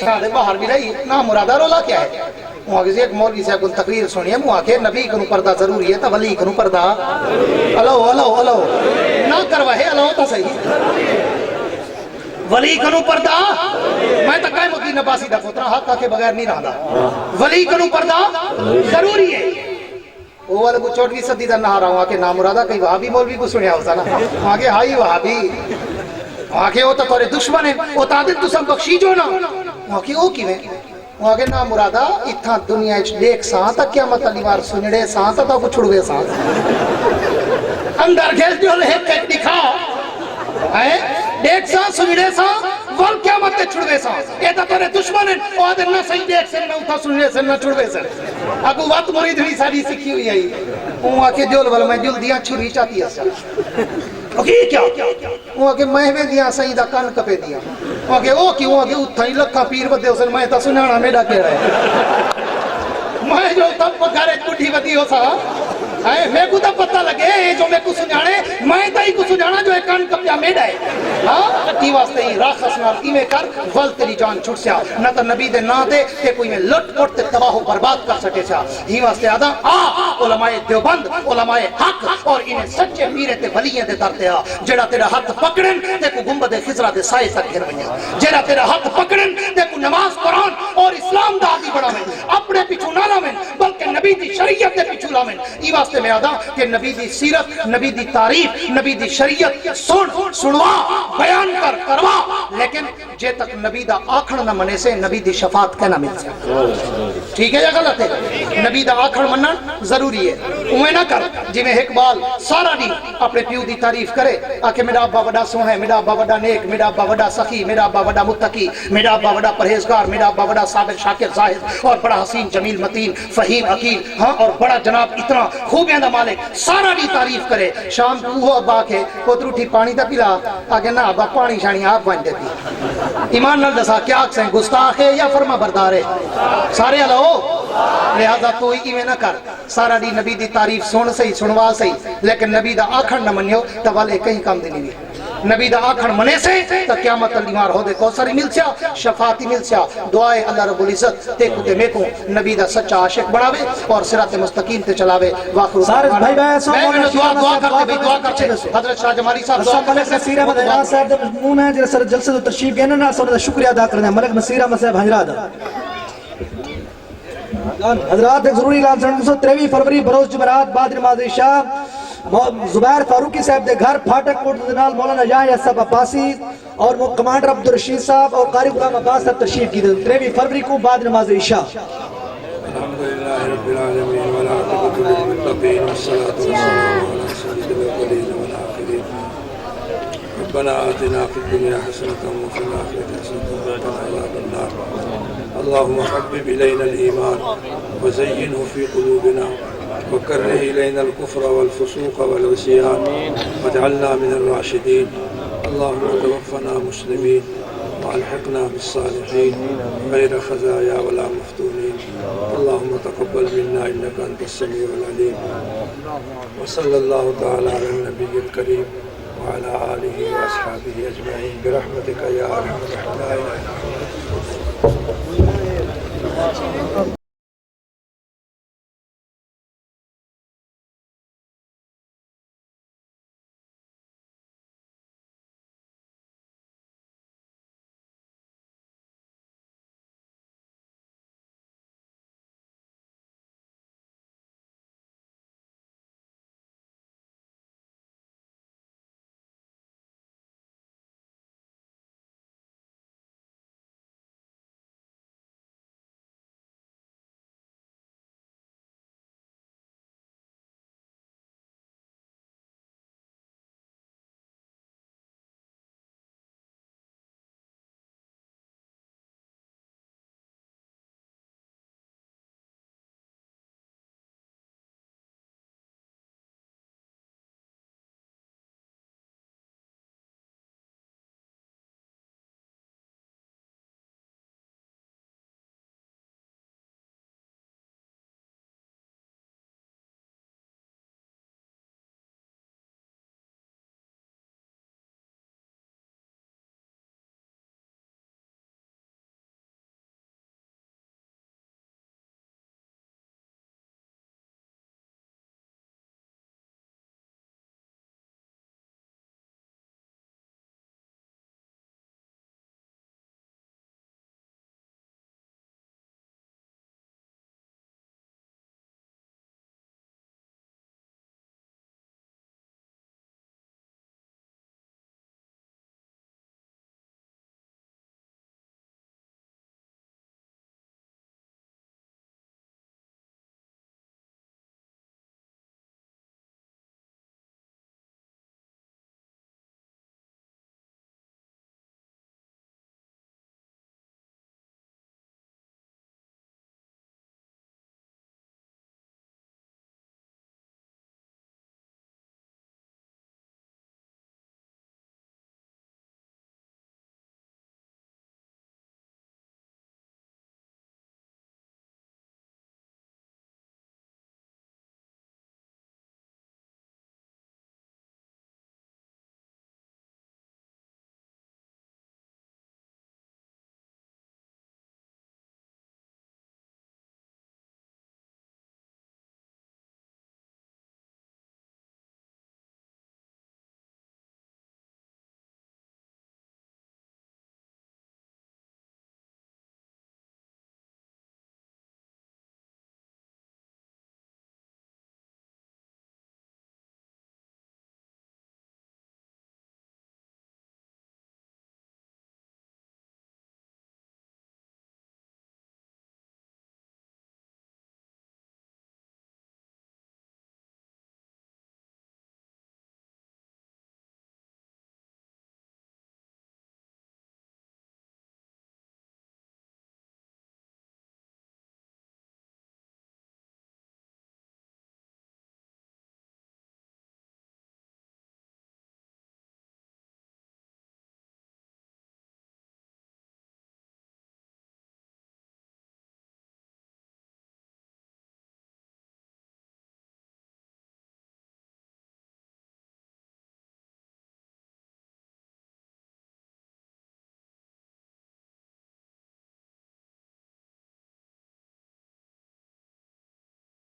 باہر بھی رہی نا مرادہ رولا کیا ہے؟ وہاں کسی ایک مولوی سے کن تقریر سنی ہے وہاں کہ نبی کنو پردہ ضروری ہے تا ولی کنو پردہ الو نہ کروائے الو تا صحیح ولی کنو پردہ میں تا قائم الدین عباسی دا پترہ حق کے بغیر نہیں رہا ولی کنو پردہ ضروری ہے وہ والے کو 24 صدی دا نہ رہا ہوں کہ نام مرادہ کئی وہابی مولوی کو سنیا ہوتا نا وہاں کہ ہائی وہابی وہاں کہ وہ تا تورے دشمن ہے وہ تعدل تو سب بخشی جو نا وہاں کہ وہ کیویں وہاں کہ نام مرادہ اتھا دنیا اچھ دیکھ ساں تا قیامت علی وار سنڑے ساں تا کو چھڑوے ساں اندر گھل جو لے کٹ دکھا دیکھ ساں سنڑے ساں ول قیامت تے چھڑوے ساں اے تا تورے دشمن ہیں وہ آدھے نہ صحیح دیکھ سے نہ اتھا سنڑے سے نہ چھڑوے سے اگو وقت مرید ہوئی ساری سکھی ہوئی آئی وہاں کہ جول والا میں جل دیا چھری چاہتی ہے کیا وہاں کہ میں بھی دیا صحیح دا کان کپے دیا وہاں کہ او کیوں وہاں کہ اتھا ہی لکھا پیر بدے اسے میں تا سنانا میڈا کہہ رہے میں جو تب پکارے کٹھی بدی ہو سا میں کو تا پتہ لگے جو میں کو سنانے میں تا ہی کو سنانا جو ایک کان کپیا میڈا ہے ہاں کی واسطے ہی راکھس نال ایمیں کر ول تیری جان چھٹ سیا نہ تا نبی دے نا دے کہ کوئی میں لٹ پٹ تے تباہ و برباد کر سکے سیا ہی واسطے آدھا علماء دیوبند علماء حق اور انہیں سچے پیرے تے ولییں دے درتے آ جڑا تیرا ہاتھ پکڑن تے کو گنبد خضرا دے سائے تک گھر بنیا جڑا تیرا ہاتھ پکڑن تے کو نماز قرآن اور اسلام دا آدھی بڑھا میں اپنے پیچھو نہ لاویں بلکہ نبی دی شریعت دے پیچھو لاویں ای واسطے میں آدھا کہ نبی دی سیرت نبی دی تعریف نبی دی شریعت سنوا بیان کروا لیکن جے تک نبی دا آکھن نہ منے سے نبی دی شفاعت کہنا مل سکتا ٹھیک ہے یا غلط ہے نبی دا آکھن منن ضروری ہے اوے نہ کر جی میں اقبال سارا دی اپنے پیو دی تعریف کرے آکے میرا ابا بڑا سونا ہے میرا ابا بڑا نیک میرا ابا بڑا سخی میرا ابا بڑا متقی میرا ابا بڑا پرہیزگار میرا ابا بڑا صابر شاکر زاہد اور بڑا حسین جمیل متین فہیم عقیل ہاں اور بڑا جناب اتنا خوبیاں دا مالک سارا دی تعریف کرے شام کو وہ ابا کے پتروٹھی پانی تا پلا آگے نہ ابا پانی شانی آپ بن دیتی ایمان نال دسا کیا آکسیں گستاخ ہے یا فرما بردار ہے سارے اللہ لہذا تو ہی میں نہ کر سارا دی نبی دی تعریف سن سہی سنوا سہی لیکن نبی دا آکھن نہ منیو تو والے کہیں کام دی نہیں نبی دا آکھن منے سے تو قیامت اللیمار ہو دے کوثری مل سیا شفاعتی مل سیا دعائے اللہ رب العزت تے کو تے میں کو نبی دا سچا عاشق بناوے اور صراط مستقیم تے چلاوے واخر سارے بھائی میں دعا کرتے حضرت شاہ جمالی صاحب ملک نصیر احمد حجرات صاحب دا مضمون ہے جس جلسے تو تشریف گئے نا سب دا شکریہ ادا کرنا ملک نصیر احمد صاحب حجرات حضرات ایک ضروری اعلان سن 23 فروری بروز جمعرات بعد نماز عشاء زبیر فاروقی صاحب دے گھر پھاٹک کوٹ دنال مولانا یحییٰ صاحب عباسی اور کمانڈر عبدالرشید صاحب اور قاری غلام عباس صاحب تشریف کی 23 فروری کو بعد نماز عشاء الحمدللہ رب العالمین والعاقبۃ للمتقین والصلاة والسلام علی سید الاولین والآخرین ربنا آتنا فی الدنیا حسنة وفی الآخرة حسنة وقنا عذاب النار اللهم حبب إلينا الإيمان وزينه في قلوبنا وكره إلينا الكفر والفسوق والعصيان واجعلنا من الراشدين اللهم توفنا مسلمين والحقنا بالصالحين غير خزايا ولا مفتونين اللهم تقبل منا إنك أنت السميع العليم وصلى الله تعالى على النبي الكريم وعلى آله وأصحابه أجمعين برحمتك يا أرحم الراحمين.